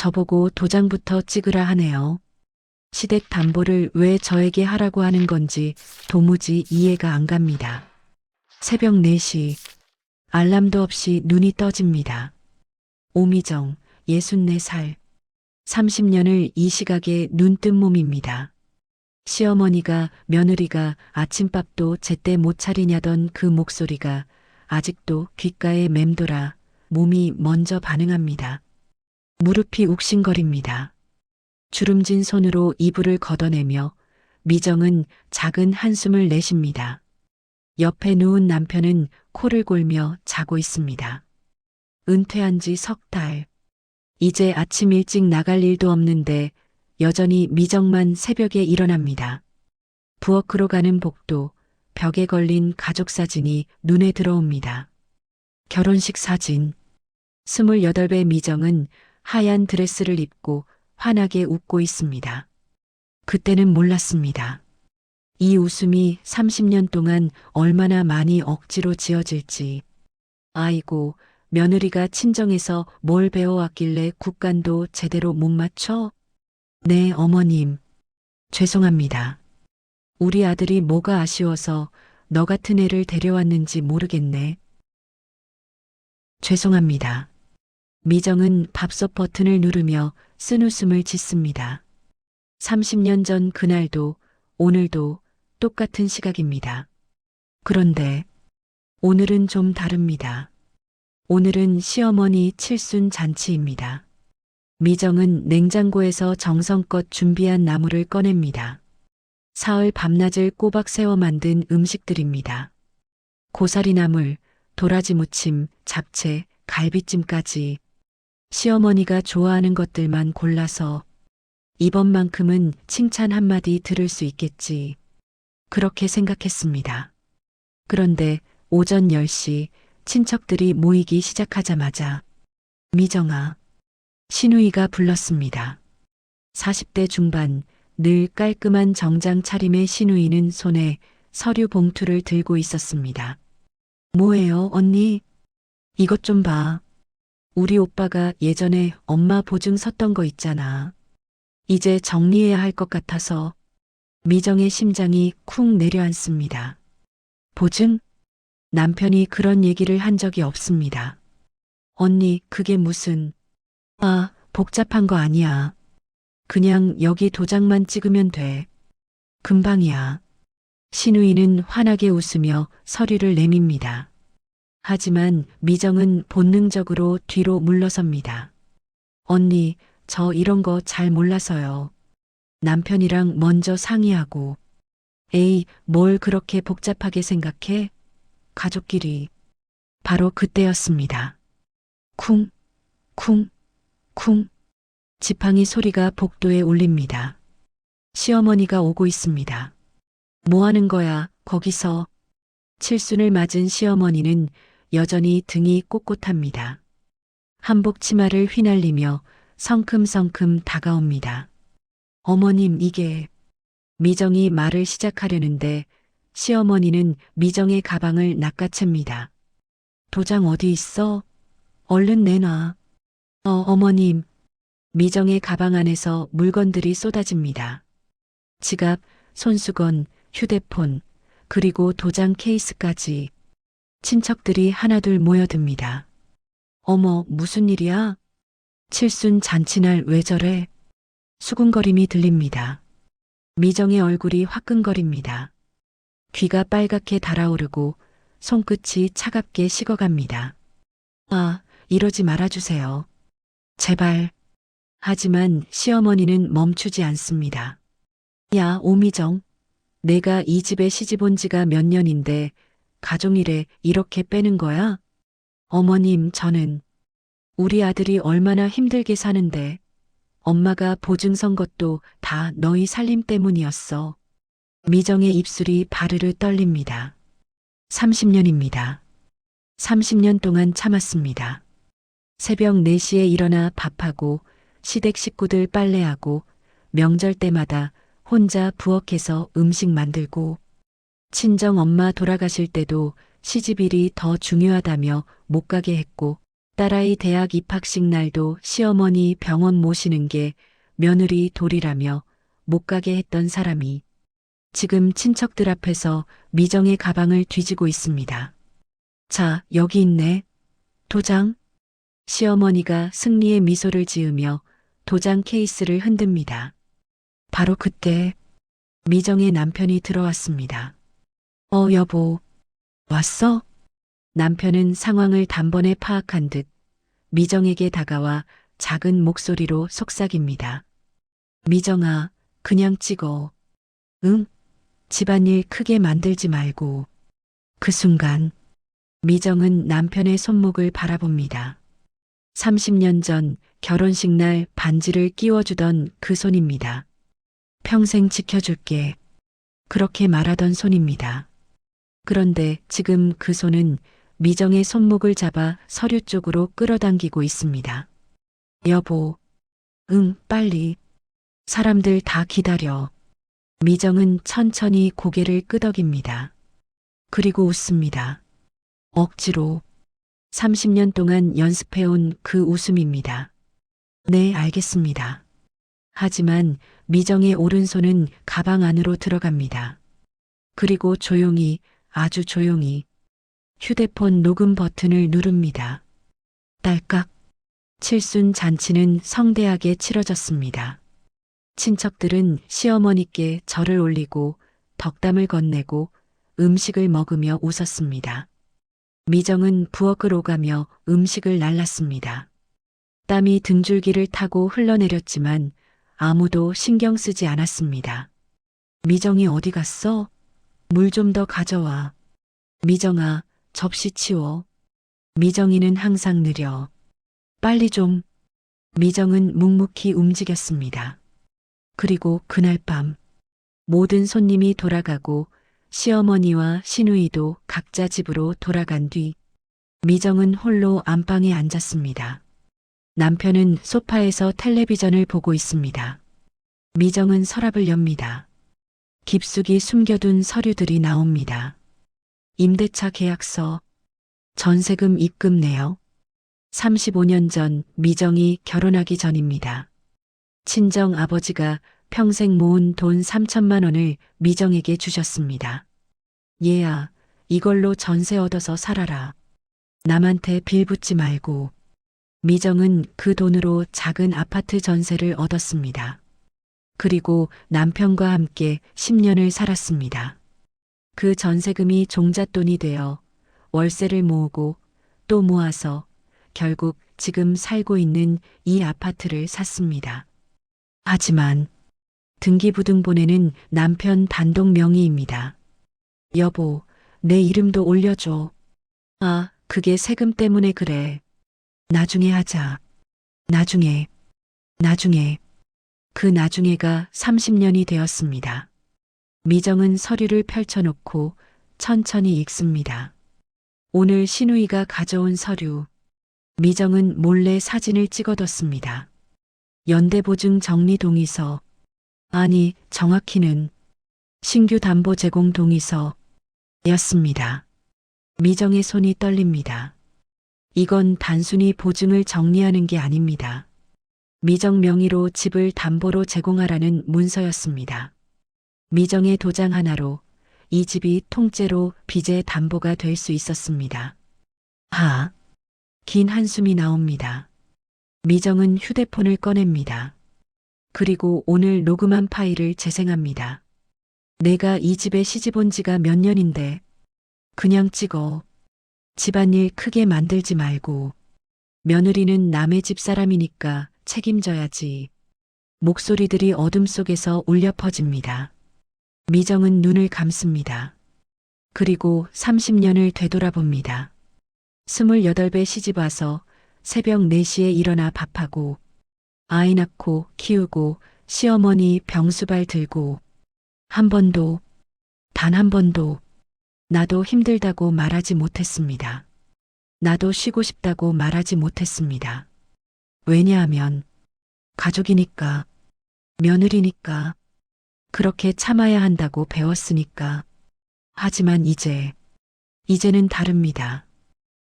저보고 도장부터 찍으라 하네요. 시댁 담보를 왜 저에게 하라고 하는 건지 도무지 이해가 안 갑니다. 새벽 4시, 알람도 없이 눈이 떠집니다. 오미정, 64살. 30년을 이 시각에 눈뜬 몸입니다. 시어머니가 며느리가 아침밥도 제때 못 차리냐던 그 목소리가 아직도 귓가에 맴돌아 몸이 먼저 반응합니다. 무릎이 욱신거립니다. 주름진 손으로 이불을 걷어내며 미정은 작은 한숨을 내쉽니다. 옆에 누운 남편은 코를 골며 자고 있습니다. 은퇴한 지 석 달. 이제 아침 일찍 나갈 일도 없는데 여전히 미정만 새벽에 일어납니다. 부엌으로 가는 복도, 벽에 걸린 가족 사진이 눈에 들어옵니다. 결혼식 사진. 28배 미정은 하얀 드레스를 입고 환하게 웃고 있습니다. 그때는 몰랐습니다. 이 웃음이 30년 동안 얼마나 많이 억지로 지어질지. 아이고, 며느리가 친정에서 뭘 배워왔길래 국간도 제대로 못 맞춰? 네, 어머님. 죄송합니다. 우리 아들이 뭐가 아쉬워서 너 같은 애를 데려왔는지 모르겠네. 죄송합니다. 미정은 밥솥 버튼을 누르며 쓴웃음을 짓습니다. 30년 전 그날도 오늘도 똑같은 시각입니다. 그런데 오늘은 좀 다릅니다. 오늘은 시어머니 칠순 잔치입니다. 미정은 냉장고에서 정성껏 준비한 나물을 꺼냅니다. 사흘 밤낮을 꼬박 세워 만든 음식들입니다. 고사리 나물, 도라지 무침, 잡채, 갈비찜까지 시어머니가 좋아하는 것들만 골라서 이번만큼은 칭찬 한마디 들을 수 있겠지. 그렇게 생각했습니다. 그런데 오전 10시 친척들이 모이기 시작하자마자 미정아, 시누이가 불렀습니다. 40대 중반, 늘 깔끔한 정장 차림의 시누이는 손에 서류 봉투를 들고 있었습니다. 뭐예요, 언니? 이것 좀 봐. 우리 오빠가 예전에 엄마 보증 섰던 거 있잖아. 이제 정리해야 할 것 같아서. 미정의 심장이 쿵 내려앉습니다. 보증? 남편이 그런 얘기를 한 적이 없습니다. 언니, 그게 무슨... 아, 복잡한 거 아니야. 그냥 여기 도장만 찍으면 돼. 금방이야. 시누이는 환하게 웃으며 서류를 내밉니다. 하지만 미정은 본능적으로 뒤로 물러섭니다. 언니, 저 이런 거 잘 몰라서요. 남편이랑 먼저 상의하고. 에이, 뭘 그렇게 복잡하게 생각해? 가족끼리. 바로 그때였습니다. 쿵, 쿵, 쿵. 지팡이 소리가 복도에 울립니다. 시어머니가 오고 있습니다. 뭐 하는 거야, 거기서. 칠순을 맞은 시어머니는 여전히 등이 꼿꼿합니다. 한복 치마를 휘날리며 성큼성큼 다가옵니다. 어머님, 이게... 미정이 말을 시작하려는데 시어머니는 미정의 가방을 낚아챕니다. 도장 어디 있어? 얼른 내놔. 어머님. 미정의 가방 안에서 물건들이 쏟아집니다. 지갑, 손수건, 휴대폰, 그리고 도장 케이스까지. 친척들이 하나둘 모여듭니다. 어머, 무슨 일이야? 칠순 잔치날 왜 저래? 수군거림이 들립니다. 미정의 얼굴이 화끈거립니다. 귀가 빨갛게 달아오르고 손끝이 차갑게 식어갑니다. 아, 이러지 말아주세요. 제발. 하지만 시어머니는 멈추지 않습니다. 야, 오미정. 내가 이 집에 시집 온 지가 몇 년인데 가족일에 이렇게 빼는 거야? 어머님, 저는 우리 아들이 얼마나 힘들게 사는데 엄마가 보증 선 것도 다 너희 살림 때문이었어. 미정의 입술이 바르르 떨립니다. 30년입니다. 30년 동안 참았습니다. 새벽 4시에 일어나 밥하고 시댁 식구들 빨래하고 명절 때마다 혼자 부엌에서 음식 만들고 친정 엄마 돌아가실 때도 시집일이 더 중요하다며 못 가게 했고 딸아이 대학 입학식 날도 시어머니 병원 모시는 게 며느리 도리라며 못 가게 했던 사람이 지금 친척들 앞에서 미정의 가방을 뒤지고 있습니다. 자, 여기 있네. 도장. 시어머니가 승리의 미소를 지으며 도장 케이스를 흔듭니다. 바로 그때 미정의 남편이 들어왔습니다. 여보, 왔어? 남편은 상황을 단번에 파악한 듯 미정에게 다가와 작은 목소리로 속삭입니다. 미정아, 그냥 찍어. 응? 집안일 크게 만들지 말고. 그 순간 미정은 남편의 손목을 바라봅니다. 30년 전 결혼식 날 반지를 끼워주던 그 손입니다. 평생 지켜줄게. 그렇게 말하던 손입니다. 그런데 지금 그 손은 미정의 손목을 잡아 서류 쪽으로 끌어당기고 있습니다. 여보, 응, 빨리. 사람들 다 기다려. 미정은 천천히 고개를 끄덕입니다. 그리고 웃습니다. 억지로. 30년 동안 연습해온 그 웃음입니다. 네, 알겠습니다. 하지만 미정의 오른손은 가방 안으로 들어갑니다. 그리고 조용히, 아주 조용히 휴대폰 녹음 버튼을 누릅니다. 딸깍. 칠순 잔치는 성대하게 치러졌습니다. 친척들은 시어머니께 절을 올리고 덕담을 건네고 음식을 먹으며 웃었습니다. 미정은 부엌을 오가며 음식을 날랐습니다. 땀이 등줄기를 타고 흘러내렸지만 아무도 신경 쓰지 않았습니다. 미정이 어디 갔어? 물 좀 더 가져와. 미정아, 접시 치워. 미정이는 항상 느려. 빨리 좀. 미정은 묵묵히 움직였습니다. 그리고 그날 밤 모든 손님이 돌아가고 시어머니와 시누이도 각자 집으로 돌아간 뒤 미정은 홀로 안방에 앉았습니다. 남편은 소파에서 텔레비전을 보고 있습니다. 미정은 서랍을 엽니다. 깊숙이 숨겨둔 서류들이 나옵니다. 임대차 계약서, 전세금 입금 내역. 35년 전 미정이 결혼하기 전입니다. 친정 아버지가 평생 모은 돈 3천만 원을 미정에게 주셨습니다. 얘야, 이걸로 전세 얻어서 살아라. 남한테 빌붙지 말고. 미정은 그 돈으로 작은 아파트 전세를 얻었습니다. 그리고 남편과 함께 10년을 살았습니다. 그 전세금이 종잣돈이 되어 월세를 모으고 또 모아서 결국 지금 살고 있는 이 아파트를 샀습니다. 하지만 등기부등본에는 남편 단독 명의입니다. 여보, 내 이름도 올려줘. 아, 그게 세금 때문에 그래. 나중에 하자. 나중에. 그 나중에가 30년이 되었습니다. 미정은 서류를 펼쳐놓고 천천히 읽습니다. 오늘 시누이가 가져온 서류. 미정은 몰래 사진을 찍어뒀습니다. 연대보증 정리 동의서. 아니, 정확히는 신규 담보 제공 동의서였습니다. 미정의 손이 떨립니다. 이건 단순히 보증을 정리하는 게 아닙니다. 미정 명의로 집을 담보로 제공하라는 문서였습니다. 미정의 도장 하나로 이 집이 통째로 빚의 담보가 될 수 있었습니다. 긴 한숨이 나옵니다. 미정은 휴대폰을 꺼냅니다. 그리고 오늘 녹음한 파일을 재생합니다. 내가 이 집에 시집 온 지가 몇 년인데 그냥 찍어. 집안일 크게 만들지 말고. 며느리는 남의 집 사람이니까 책임져야지. 목소리들이 어둠 속에서 울려 퍼집니다. 미정은 눈을 감습니다. 그리고 30년을 되돌아봅니다. 28배 시집 와서 새벽 4시에 일어나 밥하고 아이 낳고 키우고 시어머니 병수발 들고 한 번도, 단 한 번도 나도 힘들다고 말하지 못했습니다. 나도 쉬고 싶다고 말하지 못했습니다. 왜냐하면 가족이니까, 며느리니까, 그렇게 참아야 한다고 배웠으니까. 하지만 이제는 다릅니다.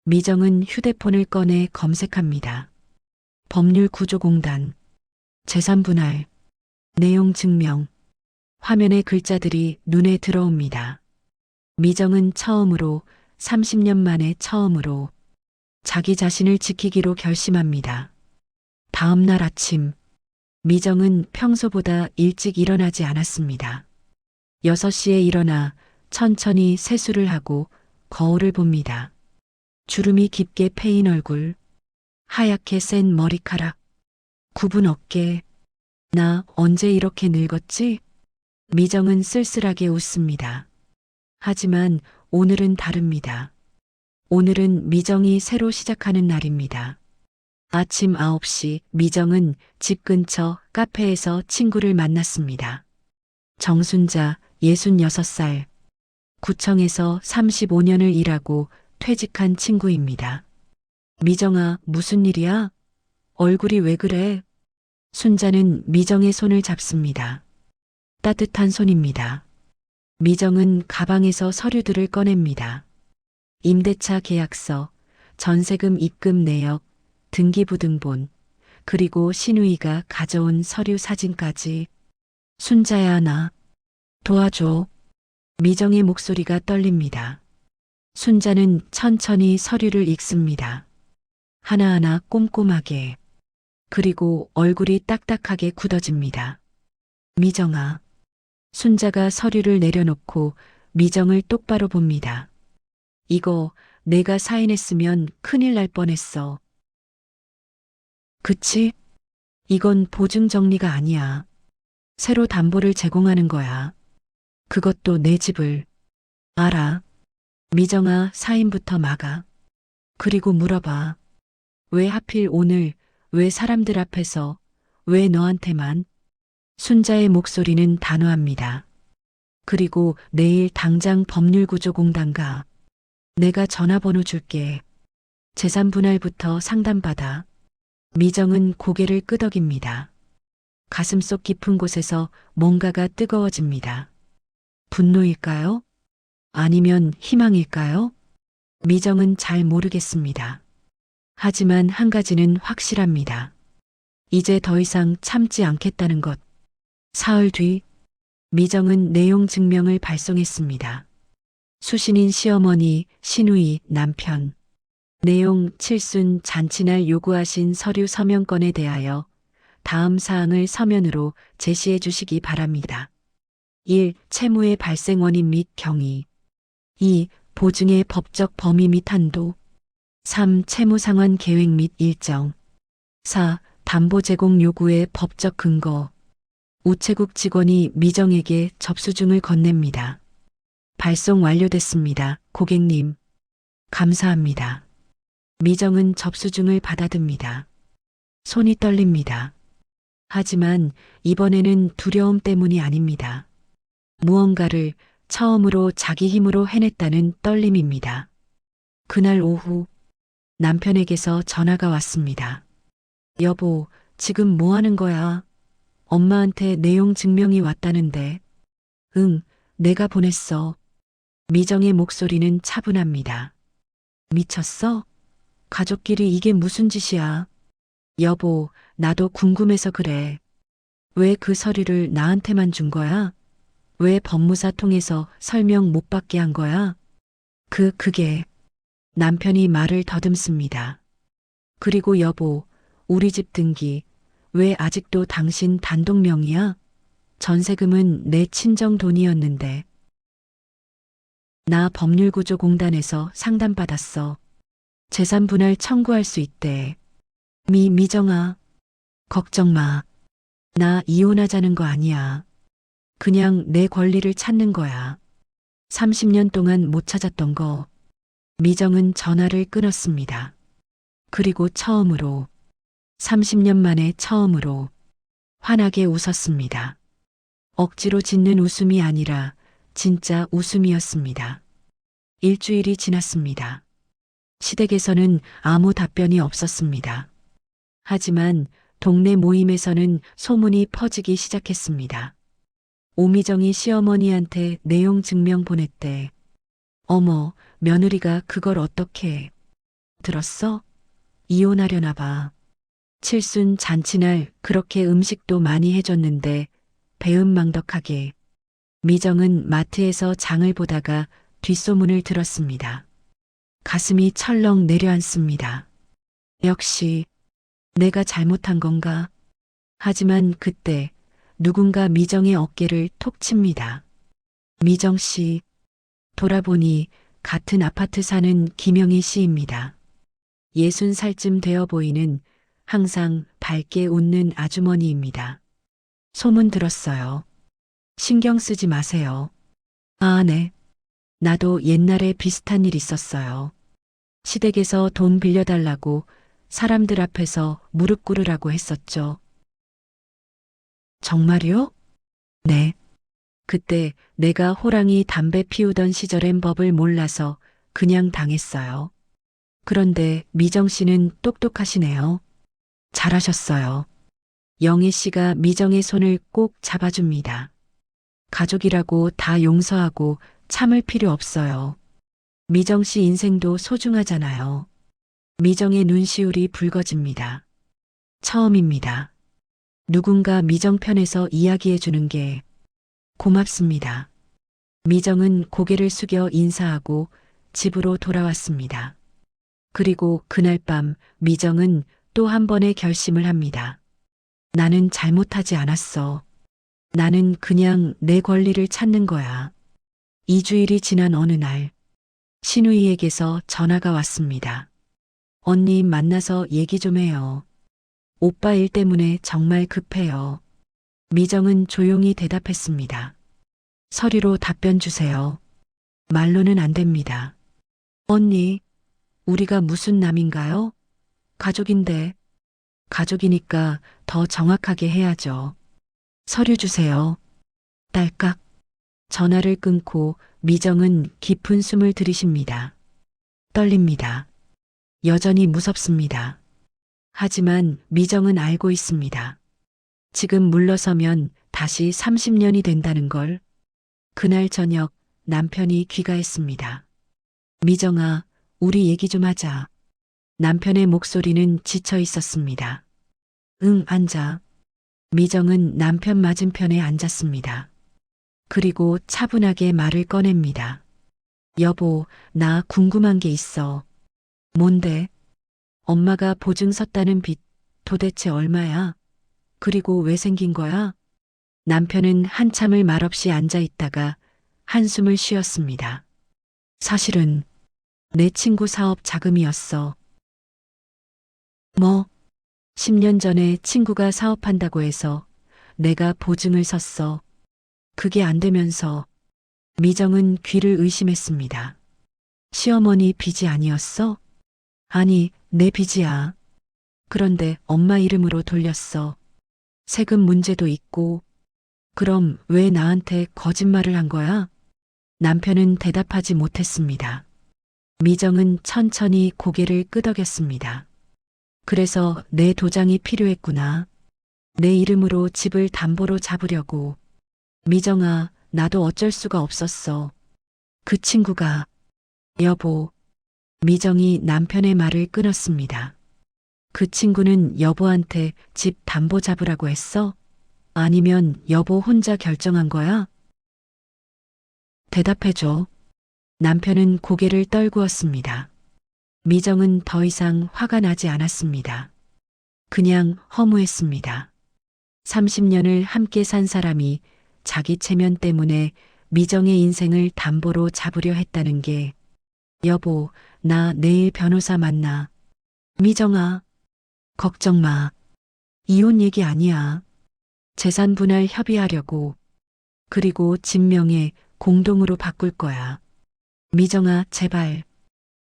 미정은 휴대폰을 꺼내 검색합니다. 법률구조공단, 재산분할, 내용 증명, 화면의 글자들이 눈에 들어옵니다. 미정은 처음으로, 30년 만에 처음으로 자기 자신을 지키기로 결심합니다. 다음 날 아침, 미정은 평소보다 일찍 일어나지 않았습니다. 6시에 일어나 천천히 세수를 하고 거울을 봅니다. 주름이 깊게 패인 얼굴, 하얗게 센 머리카락, 굽은 어깨. 나 언제 이렇게 늙었지? 미정은 쓸쓸하게 웃습니다. 하지만 오늘은 다릅니다. 오늘은 미정이 새로 시작하는 날입니다. 아침 9시 미정은 집 근처 카페에서 친구를 만났습니다. 정순자, 66살. 구청에서 35년을 일하고 퇴직한 친구입니다. 미정아, 무슨 일이야? 얼굴이 왜 그래? 순자는 미정의 손을 잡습니다. 따뜻한 손입니다. 미정은 가방에서 서류들을 꺼냅니다. 임대차 계약서, 전세금 입금 내역, 등기부등본, 그리고 신우이가 가져온 서류 사진까지. 순자야, 나 도와줘. 미정의 목소리가 떨립니다. 순자는 천천히 서류를 읽습니다. 하나하나 꼼꼼하게. 그리고 얼굴이 딱딱하게 굳어집니다. 미정아. 순자가 서류를 내려놓고 미정을 똑바로 봅니다. 이거 내가 사인했으면 큰일 날 뻔했어. 그치? 이건 보증 정리가 아니야. 새로 담보를 제공하는 거야. 그것도 내 집을. 알아. 미정아, 사인부터 막아. 그리고 물어봐. 왜 하필 오늘, 왜 사람들 앞에서, 왜 너한테만? 순자의 목소리는 단호합니다. 그리고 내일 당장 법률구조공단 가. 내가 전화번호 줄게. 재산분할부터 상담받아. 미정은 고개를 끄덕입니다. 가슴속 깊은 곳에서 뭔가가 뜨거워집니다. 분노일까요? 아니면 희망일까요? 미정은 잘 모르겠습니다. 하지만 한 가지는 확실합니다. 이제 더 이상 참지 않겠다는 것. 사흘 뒤, 미정은 내용 증명을 발송했습니다. 수신인 시어머니, 신우이, 남편. 내용 칠순 잔치날 요구하신 서류 서명건에 대하여 다음 사항을 서면으로 제시해 주시기 바랍니다. 1. 채무의 발생 원인 및 경위. 2. 보증의 법적 범위 및 한도. 3. 채무 상환 계획 및 일정. 4. 담보 제공 요구의 법적 근거. 우체국 직원이 미정에게 접수증을 건넵니다. 발송 완료됐습니다, 고객님. 감사합니다. 미정은 접수증을 받아듭니다. 손이 떨립니다. 하지만 이번에는 두려움 때문이 아닙니다. 무언가를 처음으로 자기 힘으로 해냈다는 떨림입니다. 그날 오후 남편에게서 전화가 왔습니다. 여보, 지금 뭐 하는 거야? 엄마한테 내용 증명이 왔다는데. 응, 내가 보냈어. 미정의 목소리는 차분합니다. 미쳤어? 가족끼리 이게 무슨 짓이야? 여보, 나도 궁금해서 그래. 왜 그 서류를 나한테만 준 거야? 왜 법무사 통해서 설명 못 받게 한 거야? 그게. 남편이 말을 더듬습니다. 그리고 여보, 우리 집 등기, 왜 아직도 당신 단독 명의야? 전세금은 내 친정 돈이었는데. 나 법률구조공단에서 상담받았어. 재산분할 청구할 수 있대. 미정아, 걱정 마. 나 이혼하자는 거 아니야. 그냥 내 권리를 찾는 거야. 30년 동안 못 찾았던 거. 미정은 전화를 끊었습니다. 그리고 처음으로, 30년 만에 처음으로 환하게 웃었습니다. 억지로 짓는 웃음이 아니라 진짜 웃음이었습니다. 일주일이 지났습니다. 시댁에서는 아무 답변이 없었습니다. 하지만 동네 모임에서는 소문이 퍼지기 시작했습니다. 오미정이 시어머니한테 내용 증명 보냈대. 어머, 며느리가 그걸 어떻게 해. 들었어? 이혼하려나 봐. 칠순 잔치날 그렇게 음식도 많이 해줬는데 배은망덕하게. 미정은 마트에서 장을 보다가 뒷소문을 들었습니다. 가슴이 철렁 내려앉습니다. 역시 내가 잘못한 건가? 하지만 그때 누군가 미정의 어깨를 톡 칩니다. 미정 씨, 돌아보니 같은 아파트 사는 김영희 씨입니다. 60살쯤 되어 보이는 항상 밝게 웃는 아주머니입니다. 소문 들었어요. 신경 쓰지 마세요. 아, 네. 나도 옛날에 비슷한 일 있었어요. 시댁에서 돈 빌려달라고 사람들 앞에서 무릎 꿇으라고 했었죠. 정말요? 네. 그때 내가 호랑이 담배 피우던 시절엔 법을 몰라서 그냥 당했어요. 그런데 미정 씨는 똑똑하시네요. 잘하셨어요. 영희 씨가 미정의 손을 꼭 잡아줍니다. 가족이라고 다 용서하고 참을 필요 없어요. 미정 씨 인생도 소중하잖아요. 미정의 눈시울이 붉어집니다. 처음입니다. 누군가 미정 편에서 이야기해 주는 게 고맙습니다. 미정은 고개를 숙여 인사하고 집으로 돌아왔습니다. 그리고 그날 밤 미정은 또 한 번의 결심을 합니다. 나는 잘못하지 않았어. 나는 그냥 내 권리를 찾는 거야. 2주일이 지난 어느 날, 신우이에게서 전화가 왔습니다. 언니 만나서 얘기 좀 해요. 오빠 일 때문에 정말 급해요. 미정은 조용히 대답했습니다. 서류로 답변 주세요. 말로는 안 됩니다. 언니, 우리가 무슨 남인가요? 가족인데. 가족이니까 더 정확하게 해야죠. 서류 주세요. 딸깍. 전화를 끊고 미정은 깊은 숨을 들이쉽니다. 떨립니다. 여전히 무섭습니다. 하지만 미정은 알고 있습니다. 지금 물러서면 다시 30년이 된다는 걸. 그날 저녁 남편이 귀가했습니다. 미정아, 우리 얘기 좀 하자. 남편의 목소리는 지쳐 있었습니다. 응, 앉아. 미정은 남편 맞은편에 앉았습니다. 그리고 차분하게 말을 꺼냅니다. 여보, 나 궁금한 게 있어. 뭔데? 엄마가 보증 섰다는 빚 도대체 얼마야? 그리고 왜 생긴 거야? 남편은 한참을 말없이 앉아 있다가 한숨을 쉬었습니다. 사실은 내 친구 사업 자금이었어. 뭐? 10년 전에 친구가 사업한다고 해서 내가 보증을 섰어. 그게 안 되면서 미정은 귀를 의심했습니다. 시어머니 빚이 아니었어? 아니, 내 빚이야. 그런데 엄마 이름으로 돌렸어. 세금 문제도 있고. 그럼 왜 나한테 거짓말을 한 거야? 남편은 대답하지 못했습니다. 미정은 천천히 고개를 끄덕였습니다. 그래서 내 도장이 필요했구나. 내 이름으로 집을 담보로 잡으려고. 미정아, 나도 어쩔 수가 없었어. 그 친구가, 여보. 미정이 남편의 말을 끊었습니다. 그 친구는 여보한테 집 담보 잡으라고 했어? 아니면 여보 혼자 결정한 거야? 대답해줘. 남편은 고개를 떨구었습니다. 미정은 더 이상 화가 나지 않았습니다. 그냥 허무했습니다. 30년을 함께 산 사람이 자기 체면 때문에 미정의 인생을 담보로 잡으려 했다는 게, 여보, 나 내일 변호사 만나. 미정아, 걱정 마. 이혼 얘기 아니야. 재산 분할 협의하려고. 그리고 진명에 공동으로 바꿀 거야. 미정아, 제발.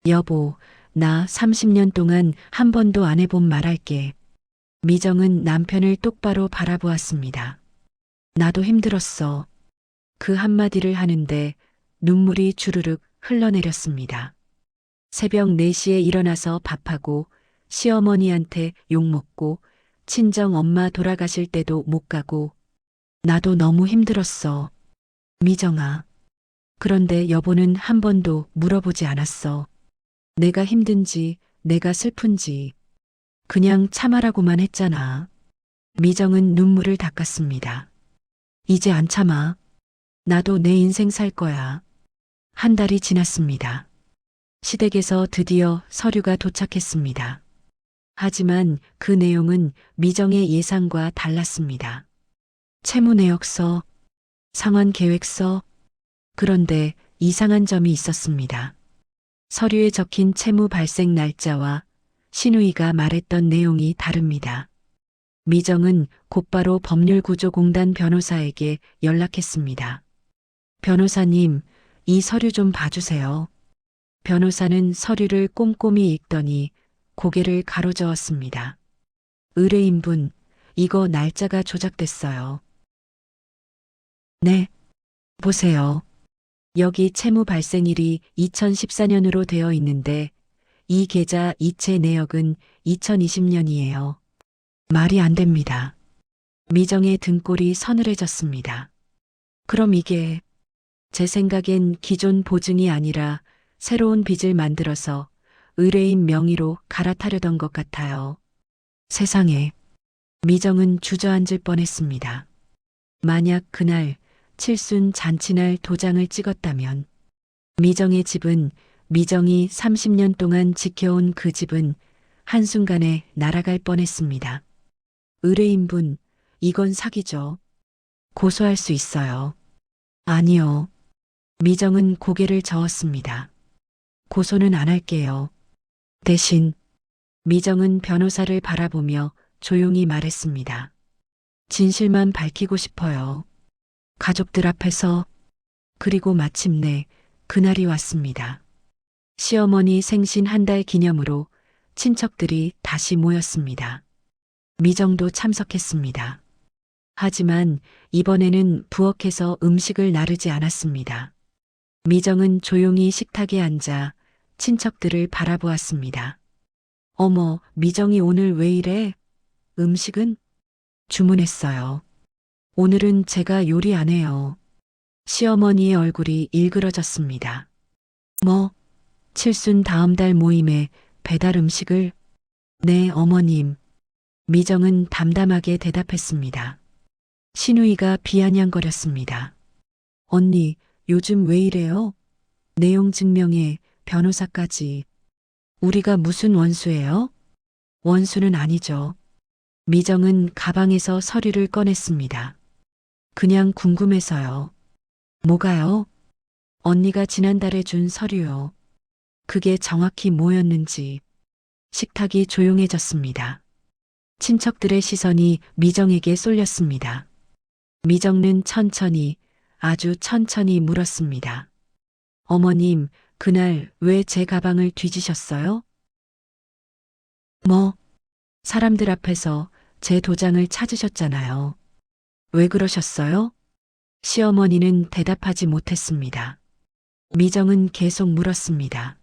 여보, 나 30년 동안 한 번도 안 해본 말할게. 미정은 남편을 똑바로 바라보았습니다. 나도 힘들었어. 그 한마디를 하는데 눈물이 주르륵 흘러내렸습니다. 새벽 4시에 일어나서 밥하고 시어머니한테 욕먹고 친정 엄마 돌아가실 때도 못 가고 나도 너무 힘들었어. 미정아. 그런데 여보는 한 번도 물어보지 않았어. 내가 힘든지 내가 슬픈지. 그냥 참아라고만 했잖아. 미정은 눈물을 닦았습니다. 이제 안 참아. 나도 내 인생 살 거야. 한 달이 지났습니다. 시댁에서 드디어 서류가 도착했습니다. 하지만 그 내용은 미정의 예상과 달랐습니다. 채무 내역서, 상환 계획서, 그런데 이상한 점이 있었습니다. 서류에 적힌 채무 발생 날짜와 신우이가 말했던 내용이 다릅니다. 미정은 곧바로 법률구조공단 변호사에게 연락했습니다. 변호사님, 이 서류 좀 봐주세요. 변호사는 서류를 꼼꼼히 읽더니 고개를 가로저었습니다. 의뢰인분, 이거 날짜가 조작됐어요. 네, 보세요. 여기 채무 발생일이 2014년으로 되어 있는데 이 계좌 이체 내역은 2020년이에요. 말이 안 됩니다. 미정의 등골이 서늘해졌습니다. 그럼 이게 제 생각엔 기존 보증이 아니라 새로운 빚을 만들어서 의뢰인 명의로 갈아타려던 것 같아요. 세상에. 미정은 주저앉을 뻔했습니다. 만약 그날 칠순 잔치날 도장을 찍었다면 미정의 집은 미정이 30년 동안 지켜온 그 집은 한순간에 날아갈 뻔했습니다. 의뢰인분, 이건 사기죠. 고소할 수 있어요. 아니요. 미정은 고개를 저었습니다. 고소는 안 할게요. 대신 미정은 변호사를 바라보며 조용히 말했습니다. 진실만 밝히고 싶어요. 가족들 앞에서. 그리고 마침내 그날이 왔습니다. 시어머니 생신 한 달 기념으로 친척들이 다시 모였습니다. 미정도 참석했습니다. 하지만 이번에는 부엌에서 음식을 나르지 않았습니다. 미정은 조용히 식탁에 앉아 친척들을 바라보았습니다. 어머, 미정이 오늘 왜 이래? 음식은? 주문했어요. 오늘은 제가 요리 안 해요. 시어머니의 얼굴이 일그러졌습니다. 뭐, 칠순 다음 달 모임에 배달 음식을? 네, 어머님. 미정은 담담하게 대답했습니다. 신우이가 비아냥거렸습니다. 언니, 요즘 왜 이래요? 내용 증명에 변호사까지. 우리가 무슨 원수예요? 원수는 아니죠. 미정은 가방에서 서류를 꺼냈습니다. 그냥 궁금해서요. 뭐가요? 언니가 지난달에 준 서류요. 그게 정확히 뭐였는지. 식탁이 조용해졌습니다. 친척들의 시선이 미정에게 쏠렸습니다. 미정은 천천히, 아주 천천히 물었습니다. 어머님, 그날 왜 제 가방을 뒤지셨어요? 뭐, 사람들 앞에서 제 도장을 찾으셨잖아요. 왜 그러셨어요? 시어머니는 대답하지 못했습니다. 미정은 계속 물었습니다.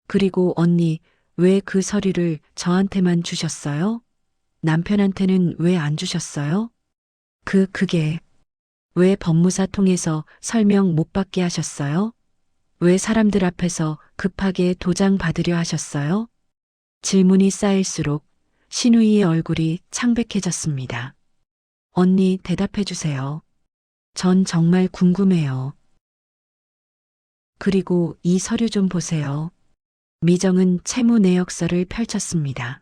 그리고 언니, 왜 그 서류를 저한테만 주셨어요? 남편한테는 왜 안 주셨어요? 그게 왜 법무사 통해서 설명 못 받게 하셨어요? 왜 사람들 앞에서 급하게 도장 받으려 하셨어요? 질문이 쌓일수록 신우이의 얼굴이 창백해졌습니다. 언니 대답해 주세요. 전 정말 궁금해요. 그리고 이 서류 좀 보세요. 미정은 채무 내역서를 펼쳤습니다.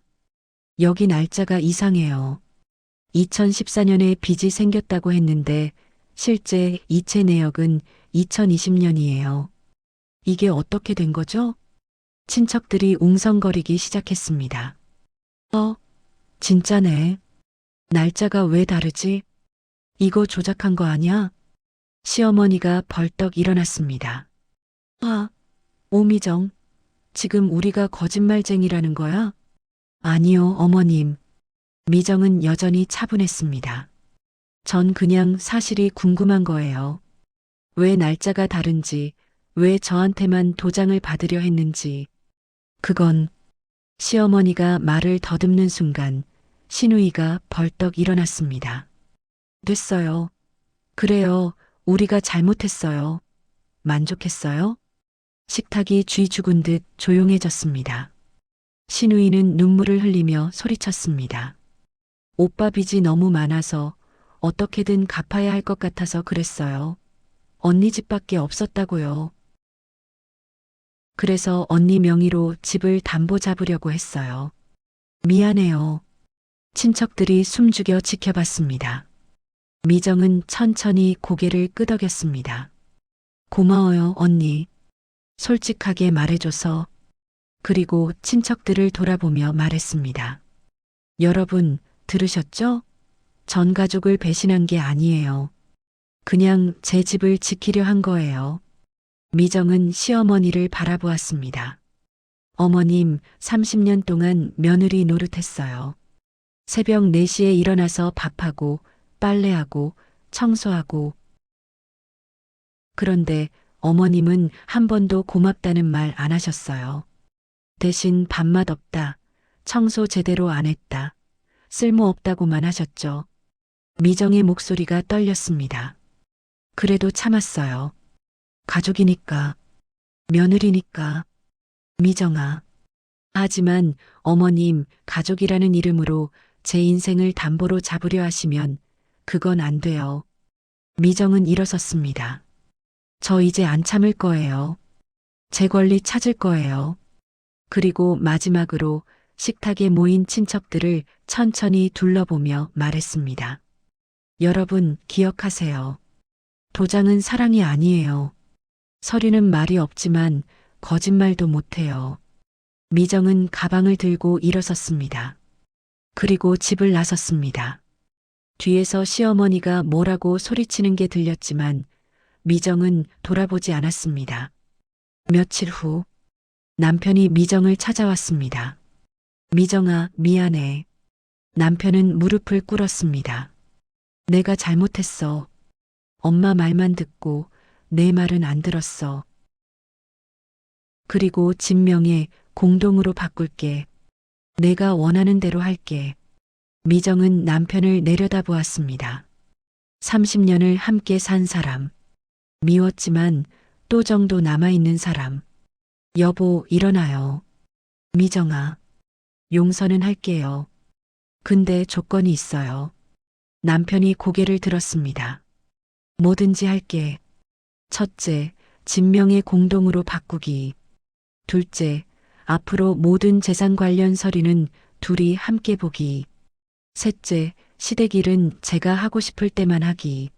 여기 날짜가 이상해요. 2014년에 빚이 생겼다고 했는데 실제 이체 내역은 2020년이에요. 이게 어떻게 된 거죠? 친척들이 웅성거리기 시작했습니다. 진짜네. 날짜가 왜 다르지? 이거 조작한 거 아니야? 시어머니가 벌떡 일어났습니다. 오미정, 지금 우리가 거짓말쟁이라는 거야? 아니요, 어머님. 미정은 여전히 차분했습니다. 전 그냥 사실이 궁금한 거예요. 왜 날짜가 다른지, 왜 저한테만 도장을 받으려 했는지. 그건 시어머니가 말을 더듬는 순간 신우이가 벌떡 일어났습니다. 됐어요. 그래요. 우리가 잘못했어요. 만족했어요? 식탁이 쥐 죽은 듯 조용해졌습니다. 신우이는 눈물을 흘리며 소리쳤습니다. 오빠 빚이 너무 많아서 어떻게든 갚아야 할 것 같아서 그랬어요. 언니 집밖에 없었다고요. 그래서 언니 명의로 집을 담보 잡으려고 했어요. 미안해요. 친척들이 숨죽여 지켜봤습니다. 미정은 천천히 고개를 끄덕였습니다. 고마워요, 언니. 솔직하게 말해줘서. 그리고 친척들을 돌아보며 말했습니다. 여러분, 들으셨죠? 전 가족을 배신한 게 아니에요. 그냥 제 집을 지키려 한 거예요. 미정은 시어머니를 바라보았습니다. 어머님, 30년 동안 며느리 노릇했어요. 새벽 4시에 일어나서 밥하고, 빨래하고, 청소하고. 그런데 어머님은 한 번도 고맙다는 말 안 하셨어요. 대신 밥맛 없다, 청소 제대로 안 했다, 쓸모없다고만 하셨죠. 미정의 목소리가 떨렸습니다. 그래도 참았어요. 가족이니까, 며느리니까. 미정아. 하지만 어머님, 가족이라는 이름으로 제 인생을 담보로 잡으려 하시면 그건 안 돼요. 미정은 일어섰습니다. 저 이제 안 참을 거예요. 제 권리 찾을 거예요. 그리고 마지막으로 식탁에 모인 친척들을 천천히 둘러보며 말했습니다. 여러분, 기억하세요. 도장은 사랑이 아니에요. 서류는 말이 없지만 거짓말도 못해요. 미정은 가방을 들고 일어섰습니다. 그리고 집을 나섰습니다. 뒤에서 시어머니가 뭐라고 소리치는 게 들렸지만 미정은 돌아보지 않았습니다. 며칠 후 남편이 미정을 찾아왔습니다. 미정아, 미안해. 남편은 무릎을 꿇었습니다. 내가 잘못했어. 엄마 말만 듣고 내 말은 안 들었어. 그리고 집 명예 공동으로 바꿀게. 내가 원하는 대로 할게. 미정은 남편을 내려다보았습니다. 30년을 함께 산 사람. 미웠지만 또 정도 남아있는 사람. 여보, 일어나요. 미정아. 용서는 할게요. 근데 조건이 있어요. 남편이 고개를 들었습니다. 뭐든지 할게. 첫째, 진명의 공동으로 바꾸기. 둘째, 앞으로 모든 재산 관련 서류는 둘이 함께 보기. 셋째, 시댁 일은 제가 하고 싶을 때만 하기.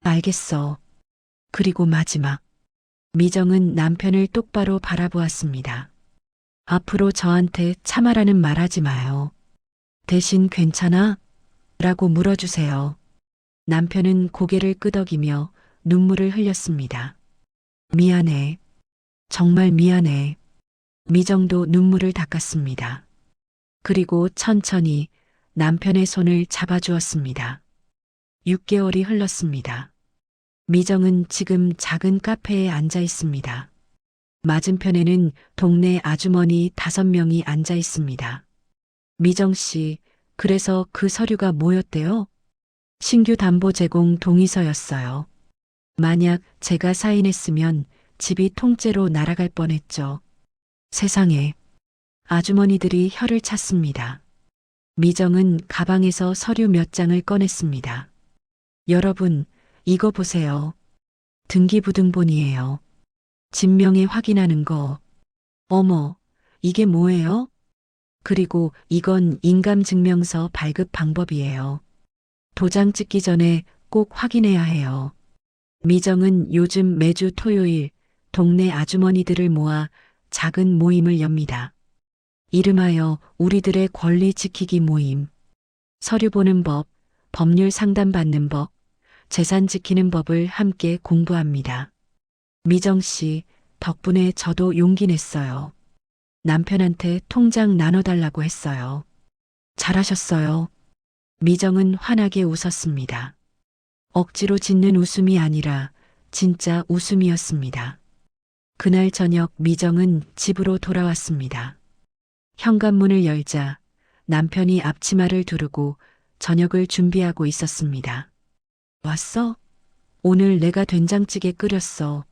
알겠어. 그리고 마지막. 미정은 남편을 똑바로 바라보았습니다. 앞으로 저한테 참아라는 말 하지 마요. 대신 괜찮아? 라고 물어주세요. 남편은 고개를 끄덕이며 눈물을 흘렸습니다. 미안해. 정말 미안해. 미정도 눈물을 닦았습니다. 그리고 천천히 남편의 손을 잡아주었습니다. 6개월이 흘렀습니다. 미정은 지금 작은 카페에 앉아 있습니다. 맞은편에는 동네 아주머니 5명이 앉아 있습니다. 미정 씨, 그래서 그 서류가 뭐였대요? 신규 담보 제공 동의서였어요. 만약 제가 사인했으면 집이 통째로 날아갈 뻔했죠. 세상에. 아주머니들이 혀를 찼습니다. 미정은 가방에서 서류 몇 장을 꺼냈습니다. 여러분, 이거 보세요. 등기부등본이에요. 진명에 확인하는 거. 어머, 이게 뭐예요? 그리고 이건 인감증명서 발급 방법이에요. 도장 찍기 전에 꼭 확인해야 해요. 미정은 요즘 매주 토요일 동네 아주머니들을 모아 작은 모임을 엽니다. 이름하여 우리들의 권리 지키기 모임. 서류 보는 법, 법률 상담 받는 법, 재산 지키는 법을 함께 공부합니다. 미정 씨, 덕분에 저도 용기 냈어요. 남편한테 통장 나눠달라고 했어요. 잘하셨어요. 미정은 환하게 웃었습니다. 억지로 짓는 웃음이 아니라 진짜 웃음이었습니다. 그날 저녁 미정은 집으로 돌아왔습니다. 현관문을 열자 남편이 앞치마를 두르고 저녁을 준비하고 있었습니다. 왔어? 오늘 내가 된장찌개 끓였어.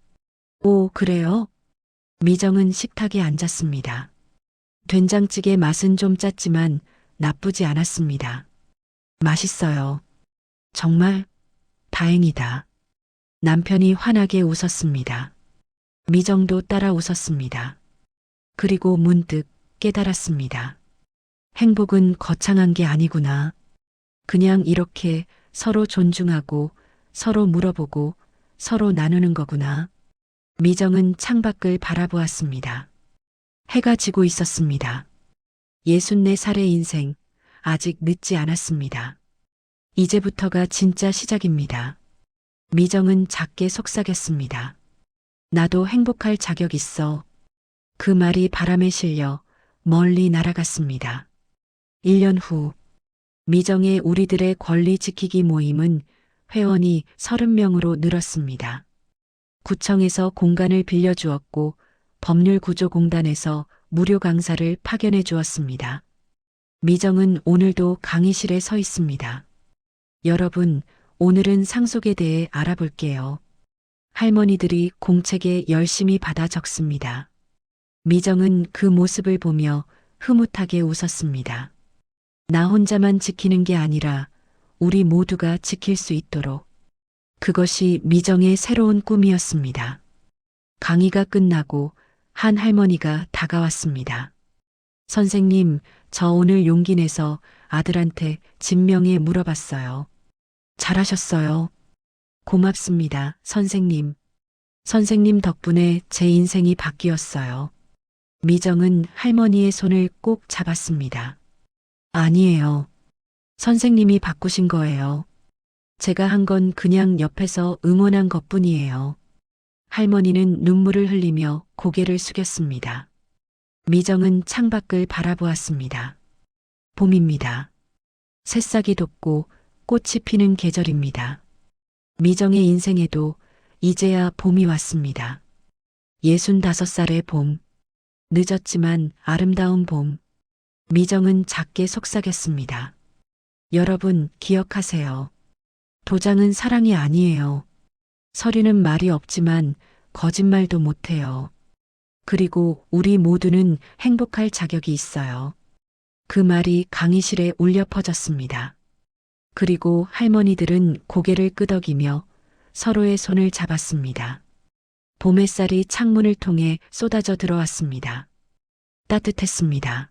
오, 그래요? 미정은 식탁에 앉았습니다. 된장찌개 맛은 좀 짰지만 나쁘지 않았습니다. 맛있어요. 정말 다행이다. 남편이 환하게 웃었습니다. 미정도 따라 웃었습니다. 그리고 문득 깨달았습니다. 행복은 거창한 게 아니구나. 그냥 이렇게 서로 존중하고 서로 물어보고 서로 나누는 거구나. 미정은 창밖을 바라보았습니다. 해가 지고 있었습니다. 64살의 인생, 아직 늦지 않았습니다. 이제부터가 진짜 시작입니다. 미정은 작게 속삭였습니다. 나도 행복할 자격 있어. 그 말이 바람에 실려 멀리 날아갔습니다. 1년 후, 미정의 우리들의 권리 지키기 모임은 회원이 30명으로 늘었습니다. 구청에서 공간을 빌려주었고 법률구조공단에서 무료 강사를 파견해 주었습니다. 미정은 오늘도 강의실에 서 있습니다. 여러분, 오늘은 상속에 대해 알아볼게요. 할머니들이 공책에 열심히 받아 적습니다. 미정은 그 모습을 보며 흐뭇하게 웃었습니다. 나 혼자만 지키는 게 아니라 우리 모두가 지킬 수 있도록. 그것이 미정의 새로운 꿈이었습니다. 강의가 끝나고 한 할머니가 다가왔습니다. 선생님, 저 오늘 용기 내서 아들한테 진명에 물어봤어요. 잘하셨어요. 고맙습니다, 선생님. 선생님 덕분에 제 인생이 바뀌었어요. 미정은 할머니의 손을 꼭 잡았습니다. 아니에요. 선생님이 바꾸신 거예요. 제가 한 건 그냥 옆에서 응원한 것뿐이에요. 할머니는 눈물을 흘리며 고개를 숙였습니다. 미정은 창밖을 바라보았습니다. 봄입니다. 새싹이 돋고 꽃이 피는 계절입니다. 미정의 인생에도 이제야 봄이 왔습니다. 65살의 봄. 늦었지만 아름다운 봄. 미정은 작게 속삭였습니다. 여러분, 기억하세요. 도장은 사랑이 아니에요. 서류는 말이 없지만 거짓말도 못해요. 그리고 우리 모두는 행복할 자격이 있어요. 그 말이 강의실에 울려 퍼졌습니다. 그리고 할머니들은 고개를 끄덕이며 서로의 손을 잡았습니다. 봄 햇살이 창문을 통해 쏟아져 들어왔습니다. 따뜻했습니다.